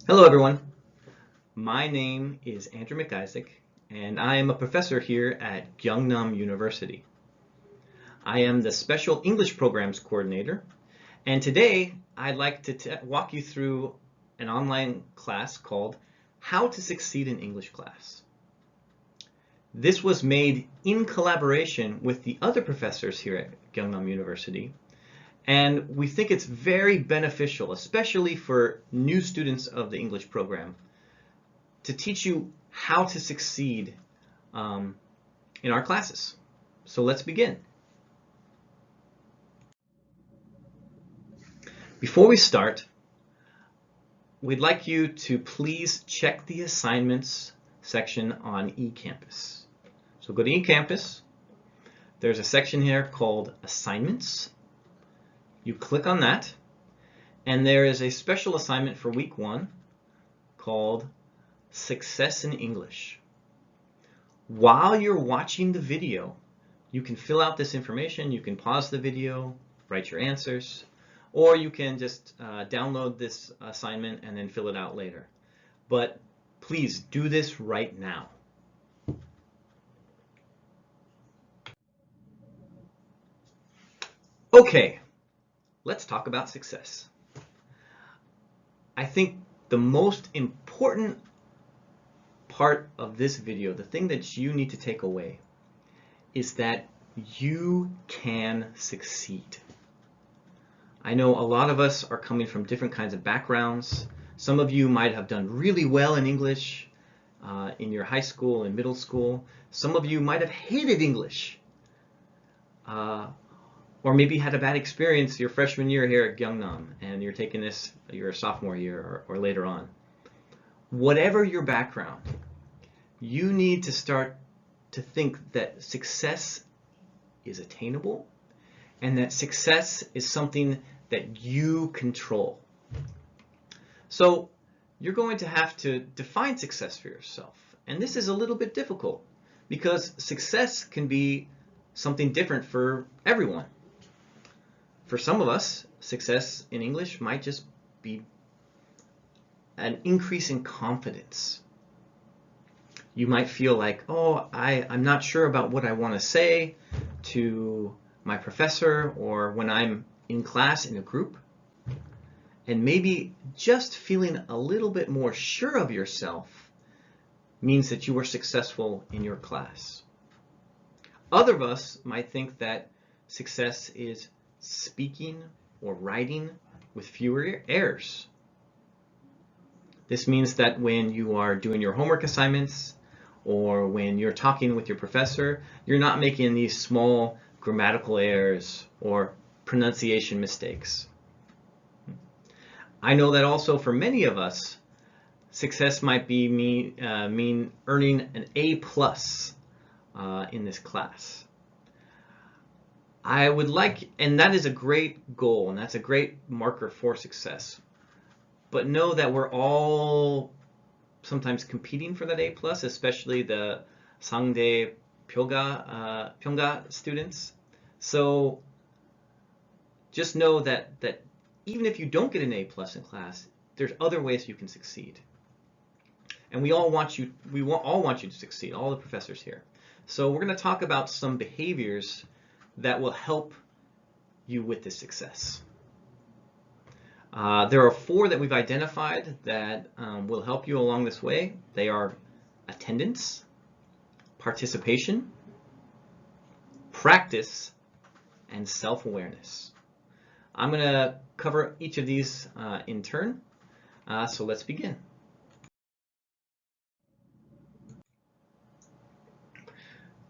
Hello everyone, my name is Andrew McIsaac and I am a professor here at Gyeongnam University. I am the Special English Programs Coordinator, and today I'd like to walk you through an online class called How to Succeed in English Class. This was made in collaboration with the other professors here at Gyeongnam University, and we think it's very beneficial, especially for new students of the English program, to teach you how to succeed in our classes. So let's begin. Before we start, we'd like you to please check the assignments section on eCampus. So go to eCampus. There's a section here called Assignments. You click on that, and there is a special assignment for week 1 called Success in English. While you're watching the video, you can fill out this information. You can pause the video, write your answers, or you can just download this assignment and then fill it out later. But please do this right now. Okay. Let's talk about success. I think the most important part of this video, the thing that you need to take away, is that you can succeed. I know a lot of us are coming from different kinds of backgrounds. Some of you might have done really well in English in your high school and middle school. Some of you might have hated English. Or maybe had a bad experience your freshman year here at Gyeongnam and you're taking this your sophomore year or later on. Whatever your background, you need to start to think that success is attainable and that success is something that you control. So you're going to have to define success for yourself. And this is a little bit difficult because success can be something different for everyone. For some of us, success in English might just be an increase in confidence. You might feel like, oh, I'm not sure about what I want to say to my professor or when I'm in class in a group. And maybe just feeling a little bit more sure of yourself means that you were successful in your class. Other of us might think that success is speaking or writing with fewer errors. This means that when you are doing your homework assignments or when you're talking with your professor, you're not making these small grammatical errors or pronunciation mistakes. I know that also for many of us, success might be mean earning an A+ in this class. I would like, and that is a great goal, and that's a great marker for success. But know that we're all sometimes competing for that A+, especially the Sangdae Pyeongga students. So just know that even if you don't get an A+ in class, there's other ways you can succeed. And we all want you to succeed, all the professors here. So we're going to talk about some behaviors that will help you with this success. There are 4 that we've identified that will help you along this way. They are attendance, participation, practice, and self-awareness. I'm going to cover each of these in turn, so let's begin.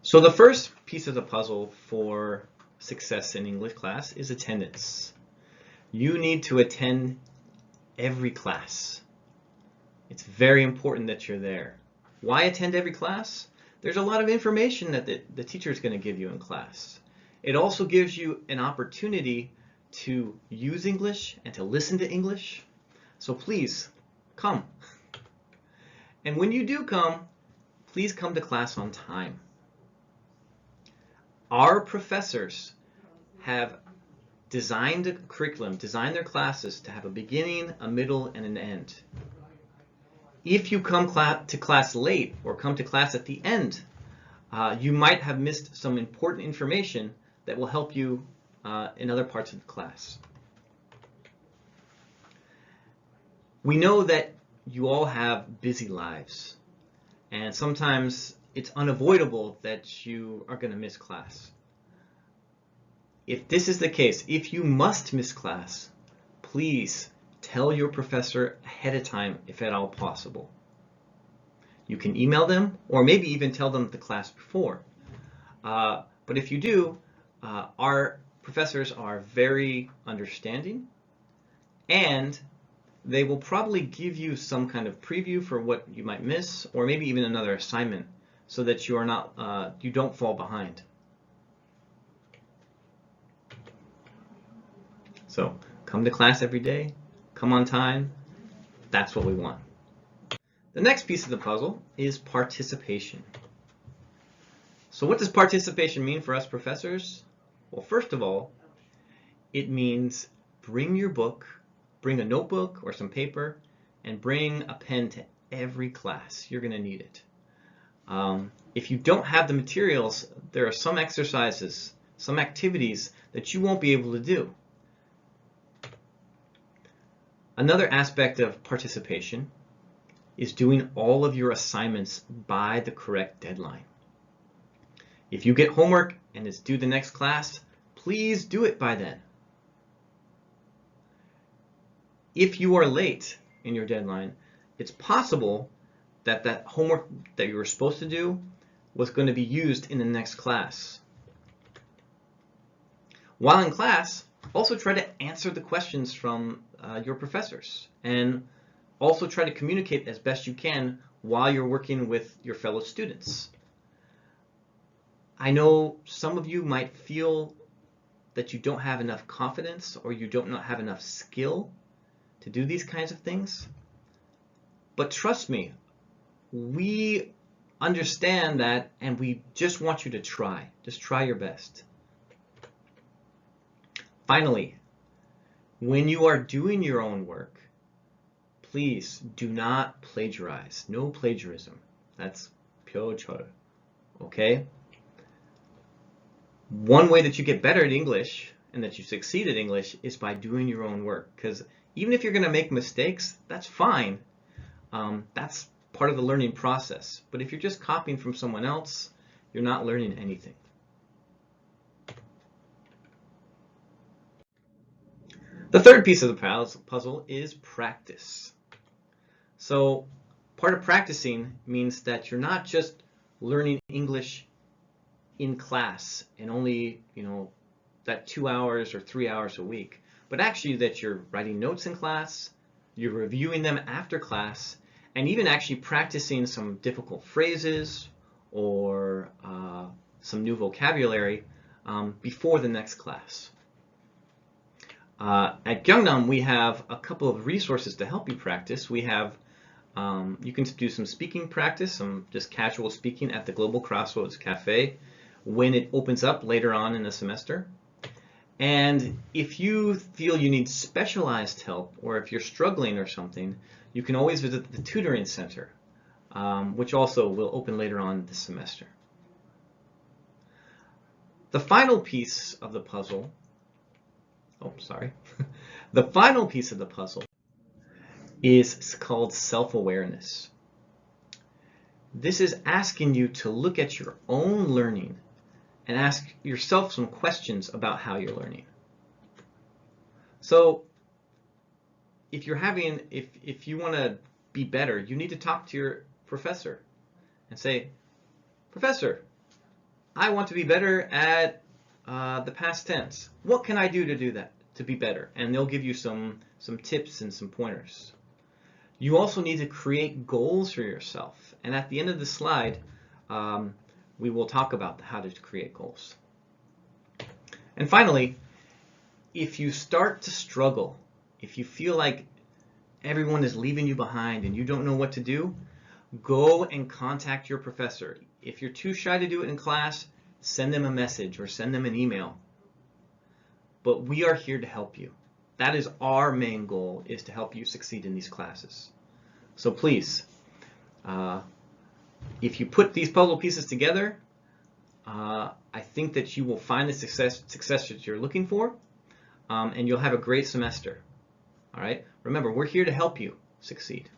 So the first piece of the puzzle for success in English class is attendance. You need to attend every class. It's very important that you're there. Why attend every class? There's a lot of information that the teacher is going to give you in class. It also gives you an opportunity to use English and to listen to English. So please, come. And when you do come, please come to class on time. Our professors have designed a curriculum, designed their classes to have a beginning, a middle, and an end. If you come to class late or come to class at the end, you might have missed some important information that will help you in other parts of the class. We know that you all have busy lives, and sometimes it's unavoidable that you are going to miss class. If this is the case, if you must miss class, please tell your professor ahead of time if at all possible. You can email them or maybe even tell them the class before. But if you do, our professors are very understanding, and they will probably give you some kind of preview for what you might miss, or maybe even another assignment, so that you are not you don't fall behind. So come to class every day, come on time. That's what we want. The next piece of the puzzle is participation. So what does participation mean for us professors? Well, first of all, it means bring your book, bring a notebook or some paper, and bring a pen to every class. You're going to need it. If you don't have the materials, there are some exercises, some activities that you won't be able to do. Another aspect of participation is doing all of your assignments by the correct deadline. If you get homework and it's due the next class, please do it by then. If you are late in your deadline, it's possible that that homework that you were supposed to do was going to be used in the next class. While in class, also try to answer the questions from your professors, and also try to communicate as best you can while you're working with your fellow students. I know some of you might feel that you don't have enough confidence or you don't have enough skill to do these kinds of things, but trust me, we understand that, and we just want you to try. Just try your best. Finally, when you are doing your own work, please do not plagiarize. No plagiarism. That's pyochol. Okay? One way that you get better at English and that you succeed at English is by doing your own work. Because even if you're going to make mistakes, that's fine. That's part of the learning process. But if you're just copying from someone else, you're not learning anything. The third piece of the puzzle is practice. So part of practicing means that you're not just learning English in class and only, that 2 hours or 3 hours a week, but actually that you're writing notes in class, you're reviewing them after class, and even actually practicing some difficult phrases or some new vocabulary before the next class. At Gyeongnam, we have a couple of resources to help you practice. We have, you can do some speaking practice, some just casual speaking at the Global Crossroads Cafe when it opens up later on in the semester. And if you feel you need specialized help, or if you're struggling or something, you can always visit the tutoring center, which also will open later on this semester. The final piece of the puzzle, the final piece of the puzzle is called self-awareness. This is asking you to look at your own learning and ask yourself some questions about how you're learning. So if you want to be better, you need to talk to your professor and say, "Professor, I want to be better at the past tense. What can I do to do that, to be better?" And they'll give you some tips and some pointers. You also need to create goals for yourself. And at the end of the slide, we will talk about how to create goals. And finally, if you start to struggle, if you feel like everyone is leaving you behind and you don't know what to do, go and contact your professor. If you're too shy to do it in class, send them a message or send them an email. But we are here to help you. That is our main goal, is to help you succeed in these classes. So please, If you put these puzzle pieces together, I think that you will find the success that you're looking for, and you'll have a great semester. All right? Remember, we're here to help you succeed.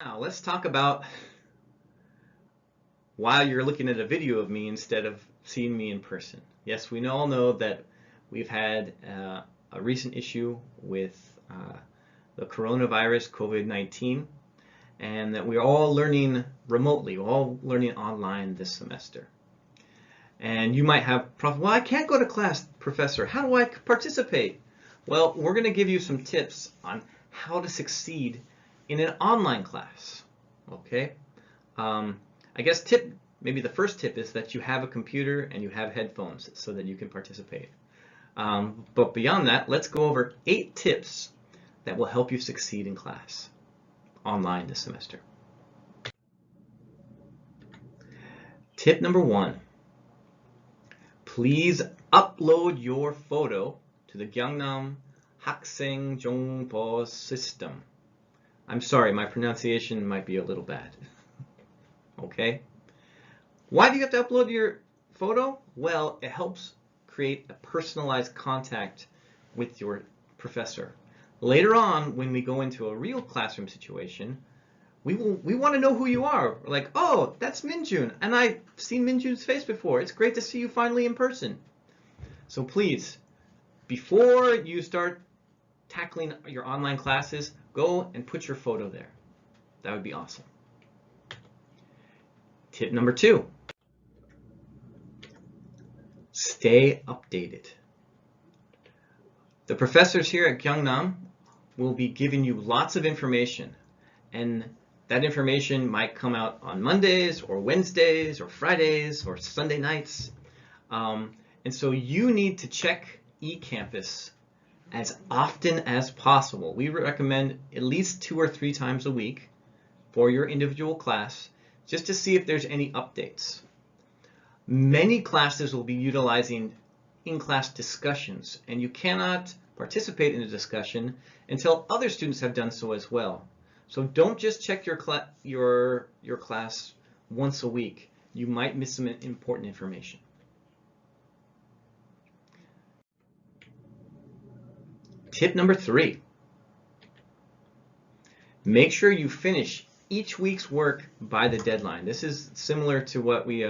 Now, let's talk about why you're looking at a video of me instead of seeing me in person. Yes, we all know that we've had a recent issue with the coronavirus, COVID-19, and that we're all learning remotely, we're all learning online this semester. And you might have problems. Well, I can't go to class, Professor. How do I participate? Well, we're going to give you some tips on how to succeed in an online class. Okay? I guess maybe the first tip is that you have a computer and you have headphones so that you can participate. But beyond that, let's go over 8 tips that will help you succeed in class online this semester. Tip number 1. Please upload your photo to the Gangnam 학생 정보 system. I'm sorry, my pronunciation might be a little bad. Okay? Why do you have to upload your photo? Well, it helps create a personalized contact with your professor. Later on, when we go into a real classroom situation, we want to know who you are. We're like, oh, that's Minjun, and I've seen Minjun's face before. It's great to see you finally in person. So please, before you start tackling your online classes, go and put your photo there. That would be awesome. Tip number 2. Stay updated. The professors here at Gyeongnam will be giving you lots of information, and that information might come out on Mondays or Wednesdays or Fridays or Sunday nights. And so you need to check eCampus as often as possible. We recommend at least 2 or 3 times a week for your individual class, just to see if there's any updates. Many classes will be utilizing in-class discussions, and you cannot participate in a discussion until other students have done so as well. So don't just check your class once a week. You might miss some important information. Tip number 3. Make sure you finish each week's work by the deadline. This is similar to what we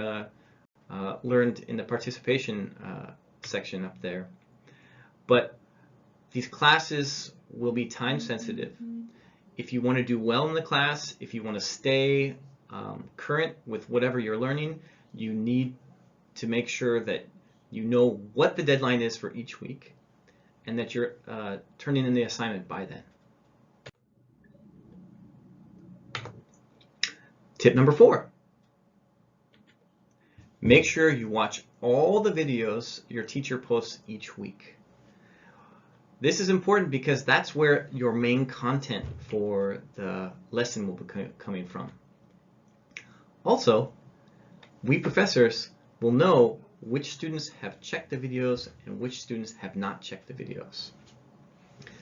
learned in the participation section up there. But these classes will be time sensitive. If you want to do well in the class, if you want to stay current with whatever you're learning, you need to make sure that you know what the deadline is for each week and that you're turning in the assignment by then. Tip number 4. Make sure you watch all the videos your teacher posts each week. This is important because that's where your main content for the lesson will be coming from. Also, we professors will know which students have checked the videos and which students have not checked the videos.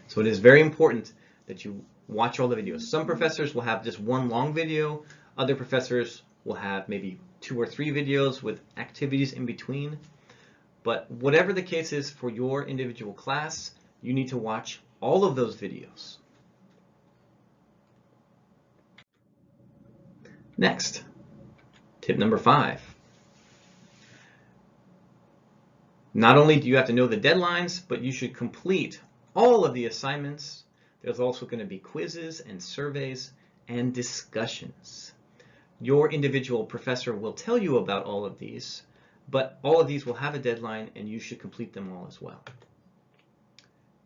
So it is very important that you watch all the videos. Some professors will have just one long video. Other professors will have maybe 2 or 3 videos with activities in between. But whatever the case is for your individual class, you need to watch all of those videos. Next, tip number 5. Not only do you have to know the deadlines, but you should complete all of the assignments. There's also going to be quizzes and surveys and discussions. Your individual professor will tell you about all of these, but all of these will have a deadline and you should complete them all as well.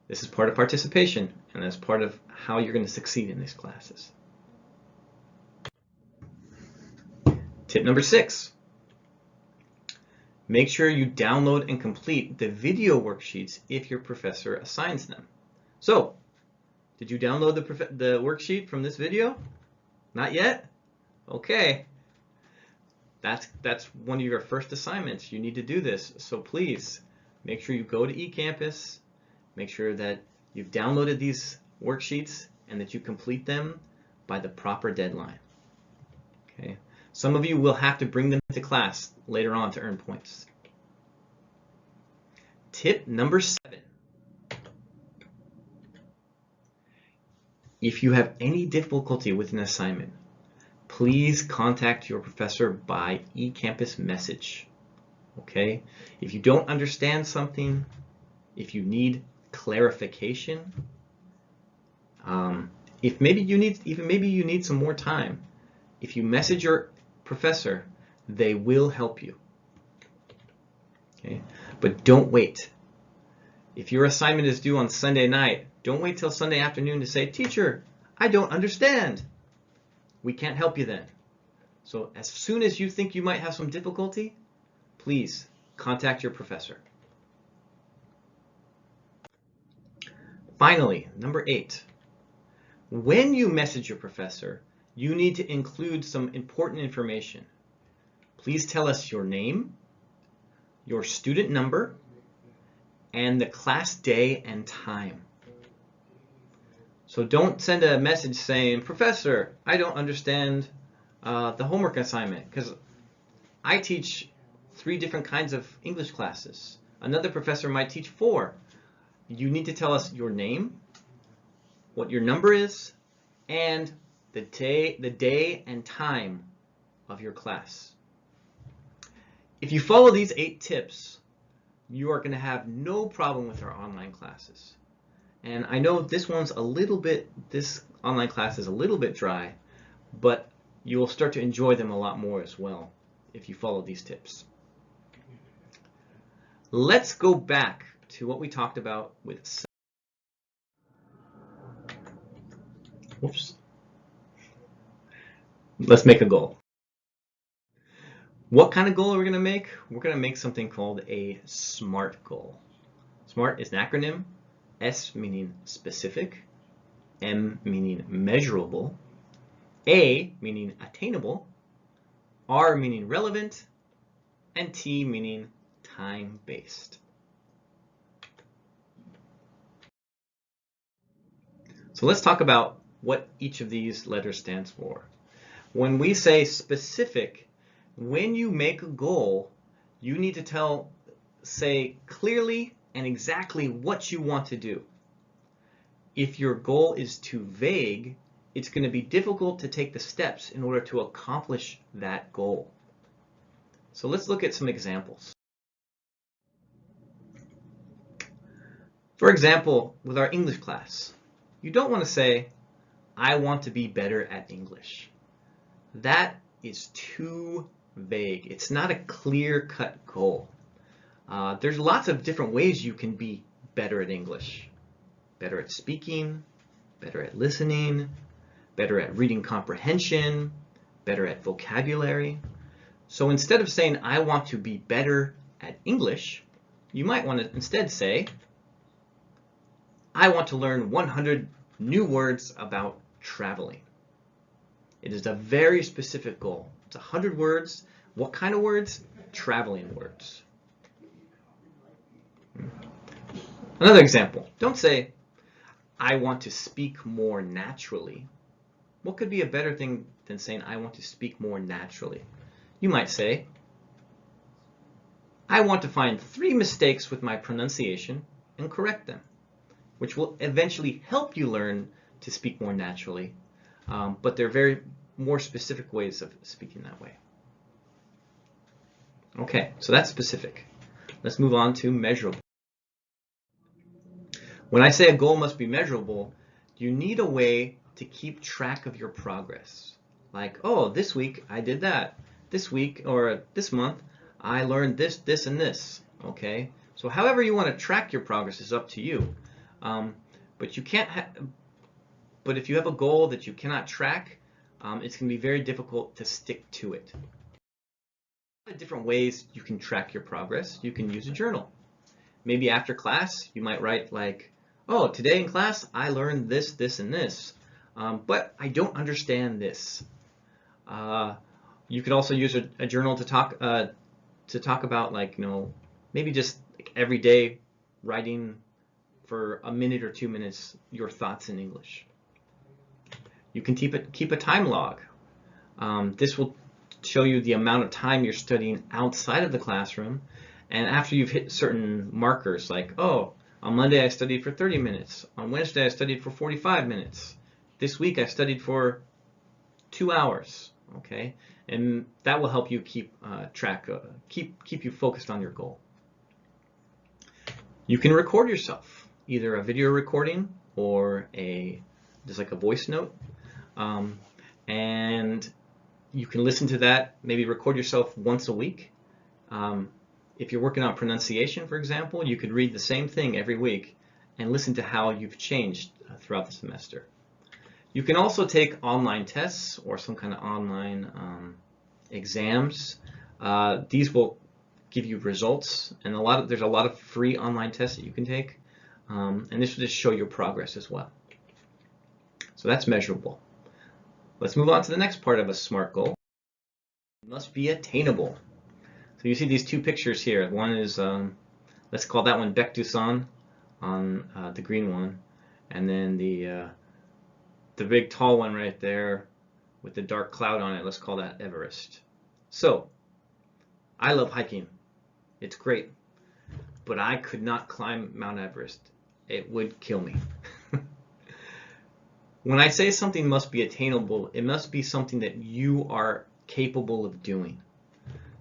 This is part of participation, and that's part of how you're going to succeed in these classes. Tip number 6. Make sure you download and complete the video worksheets if your professor assigns them. So, did you download the worksheet from this video? Not yet? Okay. That's one of your first assignments. You need to do this. So please, make sure you go to eCampus, make sure that you've downloaded these worksheets and that you complete them by the proper deadline. Okay. Some of you will have to bring them to class later on to earn points. Tip number 7. If you have any difficulty with an assignment, please contact your professor by eCampus message. Okay? If you don't understand something, if you need clarification, if maybe you need some more time, if you message your professor, they will help you. Okay? But don't wait. If your assignment is due on Sunday night, don't wait till Sunday afternoon to say, "Teacher, I don't understand." We can't help you then. So as soon as you think you might have some difficulty, please contact your professor. Finally, number 8. When you message your professor, you need to include some important information. Please tell us your name, your student number, and the class day and time. So don't send a message saying, "Professor, I don't understand the homework assignment because I teach 3 different kinds of English classes. Another professor might teach 4. You need to tell us your name, what your number is, and the day and time of your class." If you follow these 8 tips, you are going to have no problem with our online classes. And I know this online class is a little bit dry, but you will start to enjoy them a lot more as well if you follow these tips. Let's go back to what we talked about with Let's make a goal. What kind of goal are we going to make? We're going to make something called a SMART goal. SMART is an acronym. S meaning specific, M meaning measurable, A meaning attainable, R meaning relevant, and T meaning time-based. So let's talk about what each of these letters stands for. When we say specific, when you make a goal, you need to say clearly and exactly what you want to do. If your goal is too vague, it's going to be difficult to take the steps in order to accomplish that goal. So let's look at some examples. For example, with our English class, you don't want to say, "I want to be better at English." That is too vague. It's not a clear-cut goal. There's lots of different ways you can be better at English. Better at speaking, better at listening, better at reading comprehension, better at vocabulary. So instead of saying, "I want to be better at English," you might want to instead say, "I want to learn 100 new words about traveling." It is a very specific goal. It's 100 words. What kind of words? Traveling words. Another example. Don't say, "I want to speak more naturally." What could be a better thing than saying, "I want to speak more naturally"? You might say, "I want to find 3 mistakes with my pronunciation and correct them," which will eventually help you learn to speak more naturally. But they're very more specific ways of speaking that way. Okay, so that's specific. Let's move on to measurable. When I say a goal must be measurable, you need a way to keep track of your progress. Like, "Oh, this week I did that. This week or this month I learned this, this, and this." Okay, so however you want to track your progress is up to you. But you can't. But if you have a goal that you cannot track, it's going to be very difficult to stick to it. Different ways you can track your progress. You can use a journal. Maybe after class, you might write like, "Oh, today in class I learned this, this, and this, but I don't understand this." You could also use a journal to talk about, like, maybe just like every day writing for a minute or 2 minutes your thoughts in English. You can keep a time log. This will show you the amount of time you're studying outside of the classroom, and after you've hit certain markers like, oh, on Monday I studied for 30 minutes, on Wednesday I studied for 45 minutes, this week I studied for 2 hours, okay? And that will help you keep keep you focused on your goal. You can record yourself, either a video recording or just like a voice note, and you can listen to that, maybe record yourself once a week. If you're working on pronunciation, for example, you could read the same thing every week and listen to how you've changed throughout the semester. You can also take online tests or some kind of online exams. These will give you results, and there's a lot of free online tests that you can take, and this will just show your progress as well. So that's measurable. Let's move on to the next part of a SMART goal. It must be attainable. So you see these two pictures here. One is, let's call that one Bec du Son on the green one, and then the big tall one right there with the dark cloud on it, let's call that Everest. So, I love hiking. It's great, but I could not climb Mount Everest. It would kill me. When I say something must be attainable, it must be something that you are capable of doing.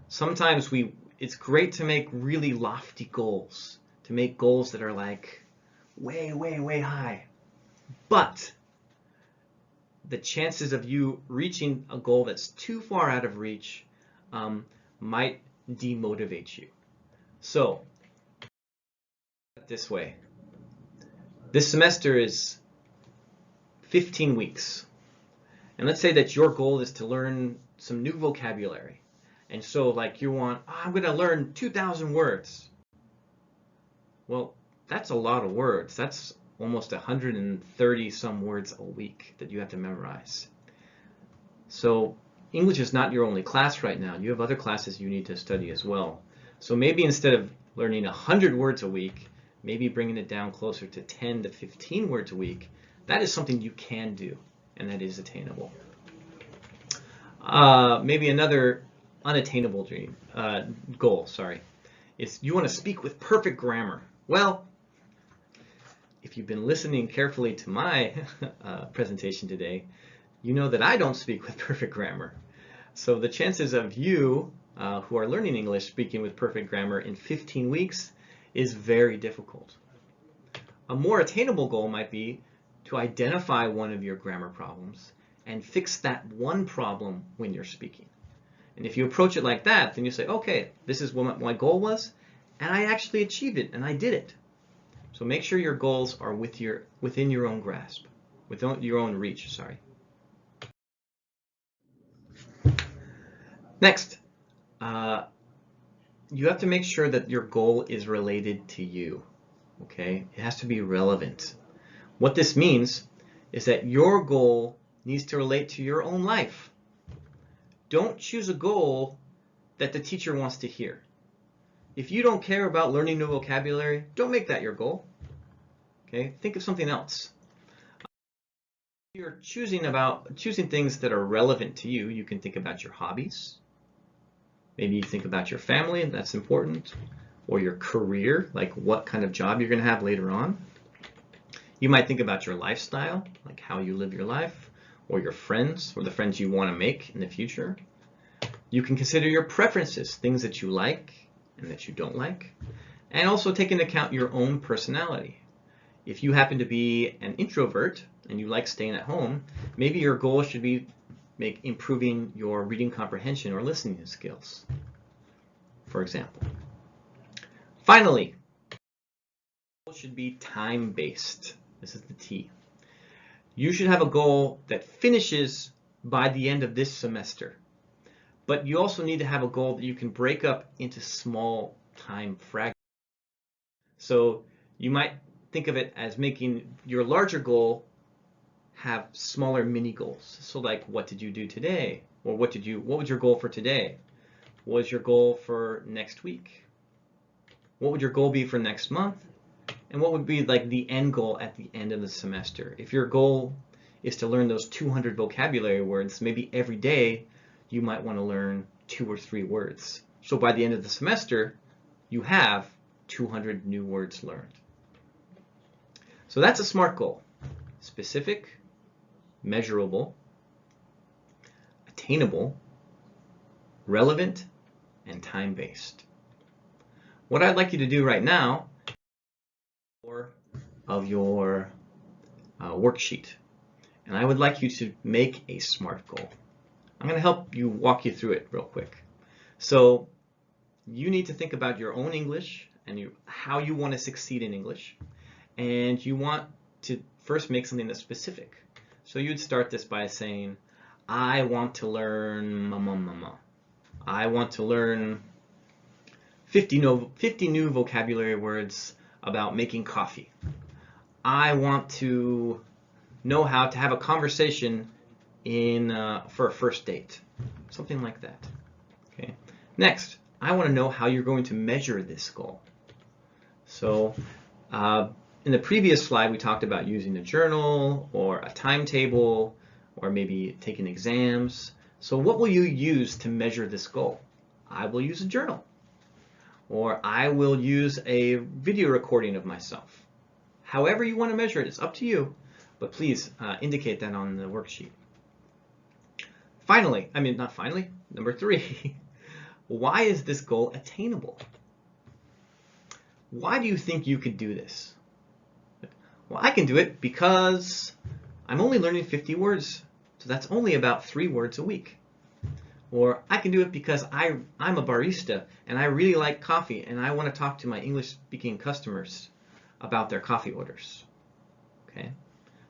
Sometimes it's great to make really lofty goals, to make goals that are like way, way, way high. But the chances of you reaching a goal that's too far out of reach might demotivate you. So, this way. This semester is 15 weeks. And let's say that your goal is to learn some new vocabulary. And so like you want, I'm going to learn 2,000 words. Well, that's a lot of words. That's almost 130 some words a week that you have to memorize. So English is not your only class right now. You have other classes you need to study as well. So maybe instead of learning 100 words a week, maybe bringing it down closer to 10 to 15 words a week. That is something you can do, and that is attainable. Maybe another unattainable goal, is you want to speak with perfect grammar. Well, if you've been listening carefully to my presentation today, you know that I don't speak with perfect grammar. So the chances of you who are learning English speaking with perfect grammar in 15 weeks is very difficult. A more attainable goal might be to identify one of your grammar problems and fix that one problem when you're speaking. And if you approach it like that, then you say, okay, this is what my goal was, and I actually achieved it, and I did it. So make sure your goals are within your own grasp, within your own reach, Next, you have to make sure that your goal is related to you, okay? It has to be relevant. What this means is that your goal needs to relate to your own life. Don't choose a goal that the teacher wants to hear. If you don't care about learning new vocabulary, don't make that your goal. Okay? Think of something else. If you're choosing things that are relevant to you, you can think about your hobbies. Maybe you think about your family, and that's important, or your career, like what kind of job you're going to have later on. You might think about your lifestyle, like how you live your life, or your friends, or the friends you want to make in the future. You can consider your preferences, things that you like and that you don't like, and also take into account your own personality. If you happen to be an introvert and you like staying at home, maybe your goal should be improving your reading comprehension or listening skills, for example. Finally, your goal should be time-based. This is the T. You should have a goal that finishes by the end of this semester. But you also need to have a goal that you can break up into small time fragments. So you might think of it as making your larger goal have smaller mini goals. So like, what did you do today? Or what was your goal for today? What was your goal for next week? What would your goal be for next month? And what would be like the end goal at the end of the semester? If your goal is to learn those 200 vocabulary words, maybe every day you might want to learn 2 or 3 words. So by the end of the semester, you have 200 new words learned. So that's a SMART goal. Specific, measurable, attainable, relevant, and time-based. What I'd like you to do right now of your worksheet, and I would like you to make a SMART goal. I'm going to help you walk you through it real quick. So you need to think about your own English and how you want to succeed in English, and you want to first make something that's specific. So you'd start this by saying, I want to learn I want to learn 50 new vocabulary words about making coffee. I want to know how to have a conversation for a first date. Something like that. Okay. Next, I want to know how you're going to measure this goal. So in the previous slide, we talked about using a journal or a timetable or maybe taking exams. So what will you use to measure this goal? I will use a journal, or I will use a video recording of myself. However you want to measure it, it's up to you, but please indicate that on the worksheet. Finally, number 3, why is this goal attainable? Why do you think you could do this? Well, I can do it because I'm only learning 50 words, so that's only about 3 words a week. Or I can do it because I'm a barista and I really like coffee and I want to talk to my English-speaking customers about their coffee orders. Okay?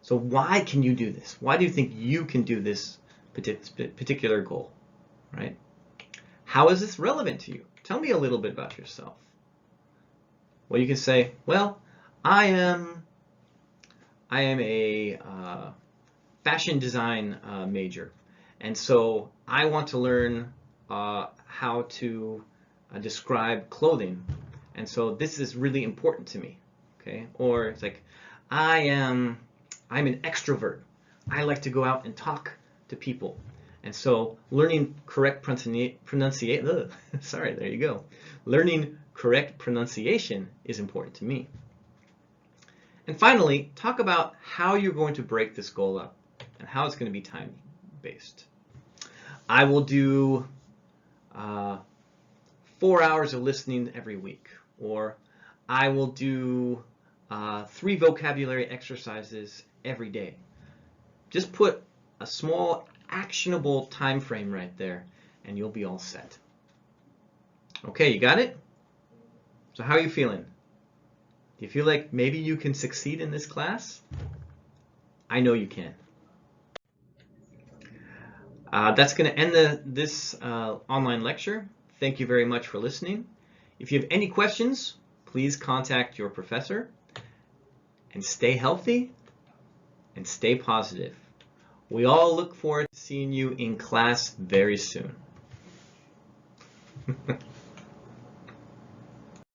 So why can you do this? Why do you think you can do this particular goal? Right? How is this relevant to you? Tell me a little bit about yourself. Well, you can say, well, I am a fashion design major, and so I want to learn how to describe clothing, and so this is really important to me. Okay? Or it's like, I'm an extrovert. I like to go out and talk to people, and so learning correct pronunciation. Sorry, there you go. Learning correct pronunciation is important to me. And finally, talk about how you're going to break this goal up and how it's going to be time-based. I will do 4 hours of listening every week, or I will do 3 vocabulary exercises every day. Just put a small actionable time frame right there and you'll be all set. Okay, you got it? So how are you feeling? Do you feel like maybe you can succeed in this class? I know you can. That's going to end this online lecture. Thank you very much for listening. If you have any questions, please contact your professor. And stay healthy and stay positive. We all look forward to seeing you in class very soon.